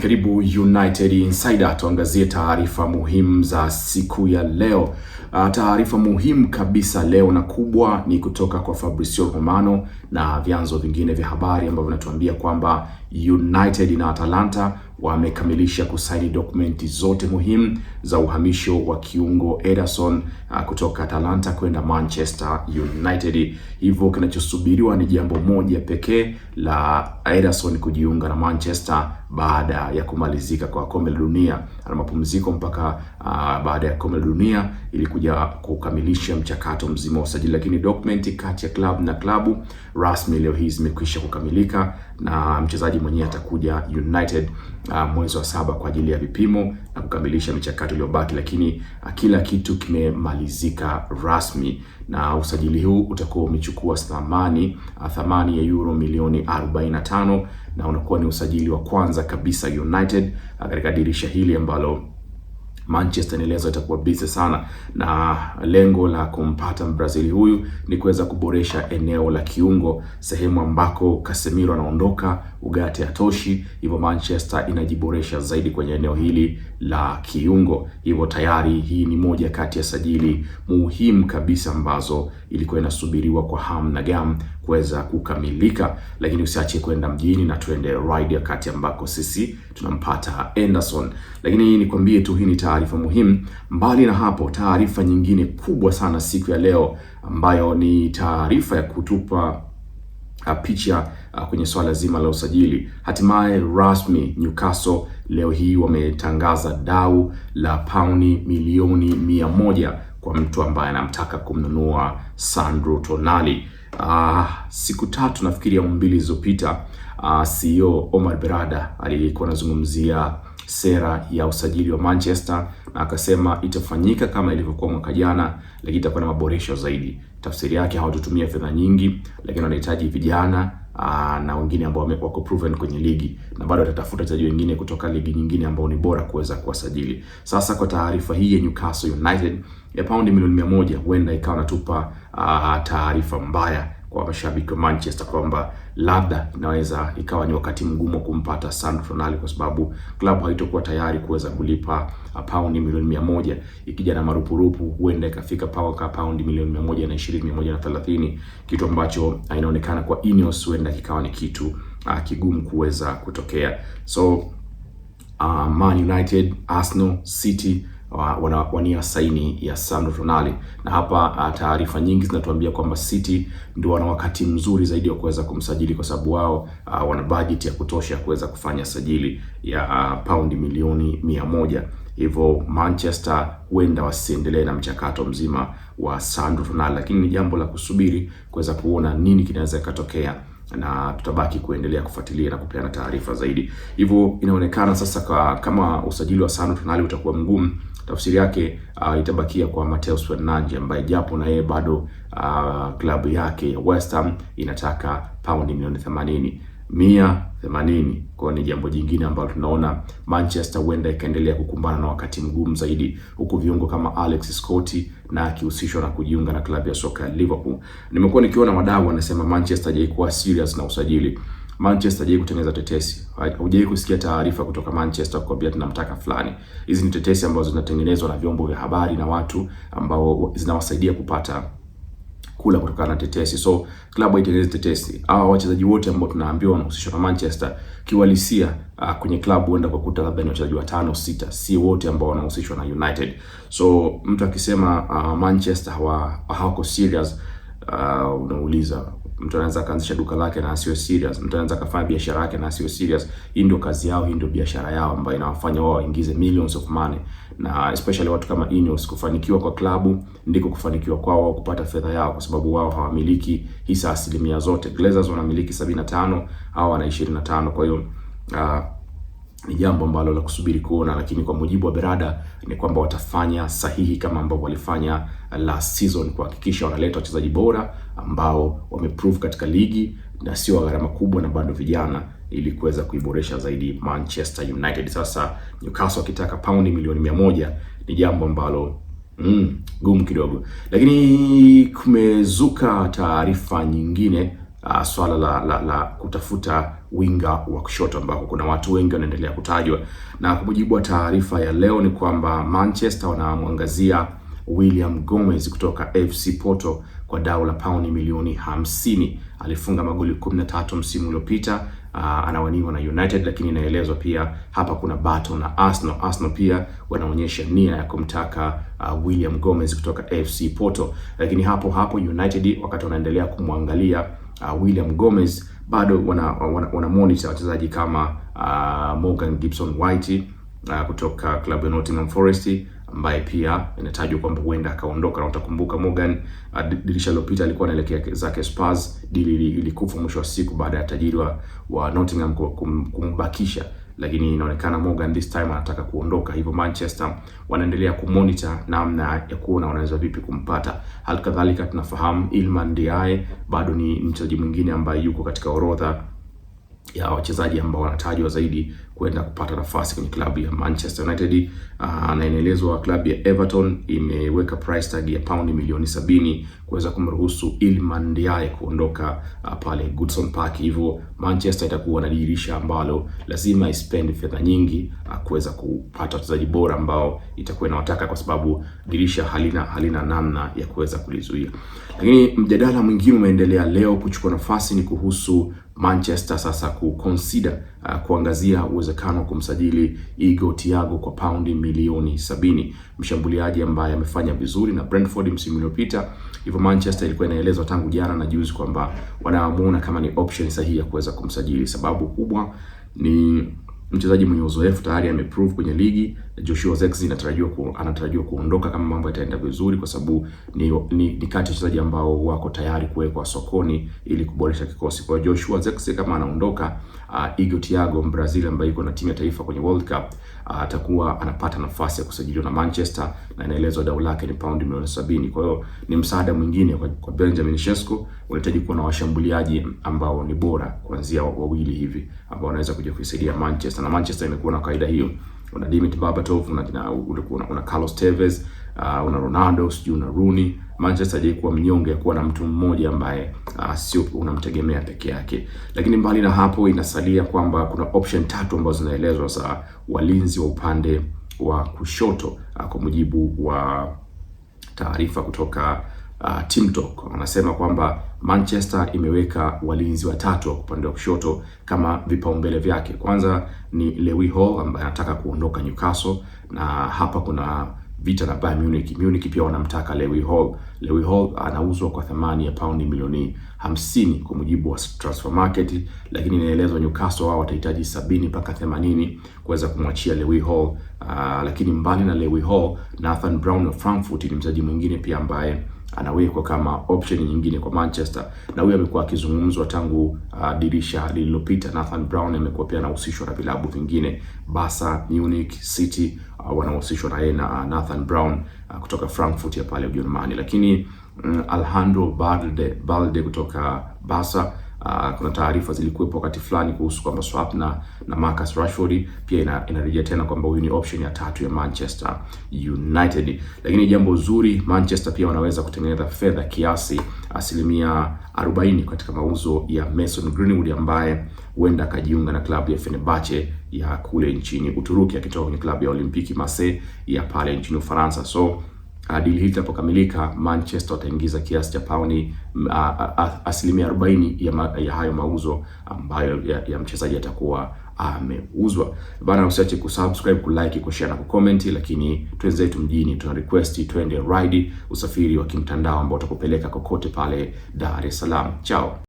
Karibu United Insider, tuangazie taarifa muhimu za siku ya leo. Taarifa muhimu kabisa leo na kubwa ni kutoka kwa Fabrizio Romano na vyanzo vingine vya habari ambavyo vinatuambia kwamba United na Atalanta wamekamilisha kusaini dokumenti zote muhimu za uhamisho wa kiungo Ederson kutoka Atalanta kwenda Manchester United. Hivyo kinachosubiriwa ni jambo moja pekee la Ederson kujiunga na Manchester baada ya kumalizika kwa kombe la dunia. Ana mapumziko mpaka baada ya kombe la dunia ili kuja kukamilisha mchakato mzima wa usajili, lakini dokumenti kati ya klabu na klabu rasmi leo hii zimekwisha kukamilika na mchezaji mwenyewe atakuja United mwezi wa 7 kwa ajili ya vipimo na kukamilisha michakato iliyobaki, lakini kila kitu kimemalizika rasmi na usajili huu utakuwa umechukua thamani ya euro milioni 45 na unakuwa ni usajili wa kwanza kabisa United katika dirisha hili ambalo Manchester inaeleza itakuwa busy sana, na lengo la kumpata Mbrazili huyu ni kuweza kuboresha eneo la kiungo, sehemu ambako Casemiro anaondoka, Ugarte hatoshi, hivyo Manchester inajiboresha zaidi kwenye eneo hili la kiungo. Hivyo tayari hii ni moja kati ya sajili muhimu kabisa ambazo ilikuwa inasubiriwa kwa hamu na gamu kuweza kukamilika, lakini usiache kwenda mjini na tuende ride kati ambako sisi tunampata Ederson. Lakini nikwambie tu hii ni taarifa muhimu. Mbali na hapo, taarifa nyingine kubwa sana siku ya leo ambayo ni taarifa ya kutupa picha kwenye swala zima la usajili. Hatimaye rasmi Newcastle leo hii wametangaza dau la pauni milioni 100 kwa mtu ambaye anamtaka kumnunua Sandro Tonali. Siku tatu nafikiri au 2 zilizopita, CEO Omar Berrada alikuwa anazungumzia sera ya usajili wa Manchester na akasema itafanyika kama ilivyokuwa mwaka jana, lakini itakuwa na maboresho zaidi. Tafsiri yake hawatutumia fedha nyingi, lakini wanahitaji vijana na wengine ambao wako proven kwenye ligi, na bado watatafuta wachezaji wengine kutoka ligi nyingine ambao ni bora kuweza kuwasajili. Sasa kwa taarifa hii ya Newcastle United ya paundi milioni 100 huenda ikawa natupa taarifa mbaya kwa mashabiki wa Manchester kwamba labda inaweza ikawa ni wakati mgumu kumpata Sandro Tonali, kwa sababu klabu haitakuwa tayari kuweza kulipa paundi milioni 100. Ikija na marupurupu huenda ikafika paundi milioni 120, 130, kitu ambacho inaonekana kwa Ineos huenda kikawa ni kitu kigumu kuweza kutokea. So Man United, Arsenal, City wanawania saini ya Sandro Tonali, na hapa taarifa nyingi zinatuambia kwamba City ndio wana wakati mzuri zaidi wa kuweza kumsajili, kwa sababu wao wana budget ya kutosha kuweza kufanya sajili ya paundi milioni 100. Hivyo Manchester huenda wasiendelee na mchakato mzima wa Sandro Tonali, lakini ni jambo la kusubiri kuweza kuona nini kinaweza kutokea, na tutabaki kuendelea kufuatilia na kupeana taarifa zaidi. Hivyo inaonekana sasa kama usajili wa Sandro Tonali utakuwa mgumu, tafsiri yake itabakia kwa Matheus Fernandes ambaye japo na yeye bado klabu yake ya West Ham inataka paundi milioni 180. Kwa ni jambo jingine ambalo tunaona Manchester huenda ikaendelea kukumbana na wakati mgumu zaidi, huku viungo kama Alex Scott na akihusishwa na kujiunga na klabu ya soka ya Liverpool. Nimekuwa nikiona wadau wanasema Manchester haijaikuwa serious na usajili. Manchester haijawahi kutengeneza tetesi. Hujawahi kusikia taarifa kutoka Manchester kwamba tunamtaka fulani. Hizi ni tetesi ambazo zinatengenezwa na vyombo vya habari na watu ambao zinawasaidia kupata kula kutokana na tetesi. So klabu haitengenezi tetesi. Hawa wachezaji wote ambao tunaambiwa wanahusishwa na Manchester kiwalisia kwenye klabu huenda kwa kuta labda ni wachezaji 5 6, si wote ambao wanahusishwa na United. So mtu akisema Manchester hawako serious, unauliza, mtu anaweza kaanzisha duka lake na asiwe serious, mtu anaweza kafanya biashara yake na asiwe serious. Hii ndio kazi yao, hii ndio biashara yao ambayo inawafanya wao waingize millions of money, na especially watu kama Ineos. Kufanikiwa kwa klabu ndiko kufanikiwa kwao kupata fedha yao, kwa sababu wao hawamiliki hisa asilimia zote. Glazers wanamiliki 75, hao wana 25. Kwa hiyo ni jambo ambalo la kusubiri kuona, lakini kwa mujibu wa Berrada ni kwamba watafanya sahihi kama ambao walifanya last season, kuhakikisha wanaleta wachezaji bora ambao wameprove katika ligi na sio gharama kubwa na bado vijana, ili kuweza kuiboresha zaidi Manchester United. Sasa Newcastle wakitaka paundi milioni 100 ni jambo ambalo gumu kidogo, lakini kumezuka taarifa nyingine swala la kutafuta winga wa kushoto ambako kuna watu wengi wanaendelea kutajwa, na kwa mujibu wa taarifa ya leo ni kwamba Manchester wanamwangazia William Gomez kutoka FC Porto kwa dau la pauni milioni 50. Alifunga magoli 13 msimu uliopita. Anawaniwa na United, lakini inaelezwa pia hapa kuna battle na Arsenal. Arsenal pia wanaonyesha nia ya kumtaka William Gomez kutoka FC Porto, lakini hapo United wakati wanaendelea kumwangalia William Gomez bado wana monitor wachezaji kama Morgan Gibson White kutoka klabu ya Nottingham Forest, ambaye pia inatajwa kwamba huenda akaondoka. Na utakumbuka Morgan dirisha lililopita alikuwa anaelekea zake Spurs, dili ilikufa mwisho wa siku baada ya tajiri wa Nottingham kumbakisha, lakini inaonekana Morgan this time anataka kuondoka. Hivyo Manchester wanaendelea kumonitor namna ya kuona wanaweza vipi kumpata. Halikadhalika tunafahamu Iliman Ndiaye bado ni mchezaji mwingine ambaye yuko katika orodha ya wachezaji ambao wanatajwa zaidi kwenda kupata nafasi kwenye klabu ya Manchester United. Na inaelezwa klabu ya Everton imeweka price tag ya paundi milioni 70 kuweza kumruhusu Iliman Ndiaye kuondoka pale Goodison Park. Hivyo Manchester itakuwa na dirisha ambalo lazima ispend fedha nyingi kuweza kupata wachezaji bora ambao itakuwa inawataka, kwa sababu dirisha halina namna ya kuweza kulizuia. Lakini mjadala mwingine umeendelea leo kuchukua nafasi ni kuhusu Manchester sasa kuconsider kuangazia uwezekano wa kumsajili Igor Thiago kwa paundi milioni 70, mshambuliaji ambaye amefanya vizuri na Brentford msimu uliopita. Hivyo Manchester ilikuwa inaelezwa tangu jana na juzi kwamba wanamuona kama ni option sahihi ya kuweza kumsajili. Sababu kubwa ni mchezaji mwenye uzoefu, tayari ameprove kwenye ligi. Joshua Zirkzee anatarajiwa kuondoka kama mambo yataenda vizuri, kwa sababu ni kati ya wachezaji ambao wako tayari kuwekwa sokoni ili kuboresha kikosi. Kwa Joshua Zirkzee kama anaondoka, Igor Thiago Brazil ambaye yuko na timu ya taifa kwenye World Cup atakuwa anapata nafasi ya kusajiliwa na Manchester, na inaelezwa dau lake ni paundi milioni 70. Kwa hiyo ni msaada mwingine kwa Benjamin Sesko. Unahitaji kuwa na washambuliaji ambao ni bora kuanzia wawili hivi ambao wanaweza kuja kusaidia Manchester, na Manchester imekuwa na kaida hiyo. Una Dimitri Berbatov, una Carlos Tevez, una Ronaldo, una Rooney. Manchester hajaikuwa mnyonge ya kuwa na mtu mmoja ambaye sio unamtegemea peke yake. Lakini mbali na hapo, inasalia kwamba kuna option tatu ambazo zinaelezwa za walinzi wa upande wa kushoto, kwa mujibu wa taarifa kutoka Team Talk. Wanasema kwamba Manchester imeweka walinzi watatu wa upande wa kushoto kama vipaumbele vyake. Kwanza ni Lewis Hall ambaye anataka kuondoka Newcastle, na hapa kuna vita na Bayern Munich. Munich pia wanamtaka Lewis Hall. Lewis Hall anauzwa kwa thamani ya paundi milioni 50 kwa mujibu wa Transfer Market, lakini inaelezwa Newcastle wao watahitaji 70 mpaka 80 kuweza kumwachia Lewis Hall. Lakini mbali na Lewis Hall, Nathan Brown wa Frankfurt ni mchezaji mwingine pia ambaye anawekwa kama option nyingine kwa Manchester, na huyu amekuwa akizungumzwa tangu dirisha lililopita. Nathan Brown amekuwa pia anahusishwa na vilabu vingine, Barca, Munich, City wanahusishwa na yeye na Nathan Brown kutoka Frankfurt ya pale Ujerumani. Lakini Alejandro Balde kutoka Barca, kuna taarifa zilikuwepo wakati fulani kuhusu kwamba swap na Marcus Rashford pia inarejea tena kwamba huyu ni option ya tatu ya Manchester United. Lakini jambo zuri, Manchester pia wanaweza kutengeneza fedha kiasi 40% katika mauzo ya Mason Greenwood ambaye huenda akajiunga na klabu ya Fenerbahce ya kule nchini Uturuki akitoka kwenye klabu ya Olympique Marseille ya pale nchini Ufaransa. So deal hii itapokamilika, Manchester wataingiza kiasi cha paundi 40% ya hayo mauzo ambayo ya mchezaji atakuwa ameuzwa. Bana, usiache kusubscribe, kulike, kushare na kucomment. Lakini twenzetu mjini, tuna request twende ride, usafiri wa kimtandao ambao utakupeleka kokote pale Dar es Salaam. Ciao.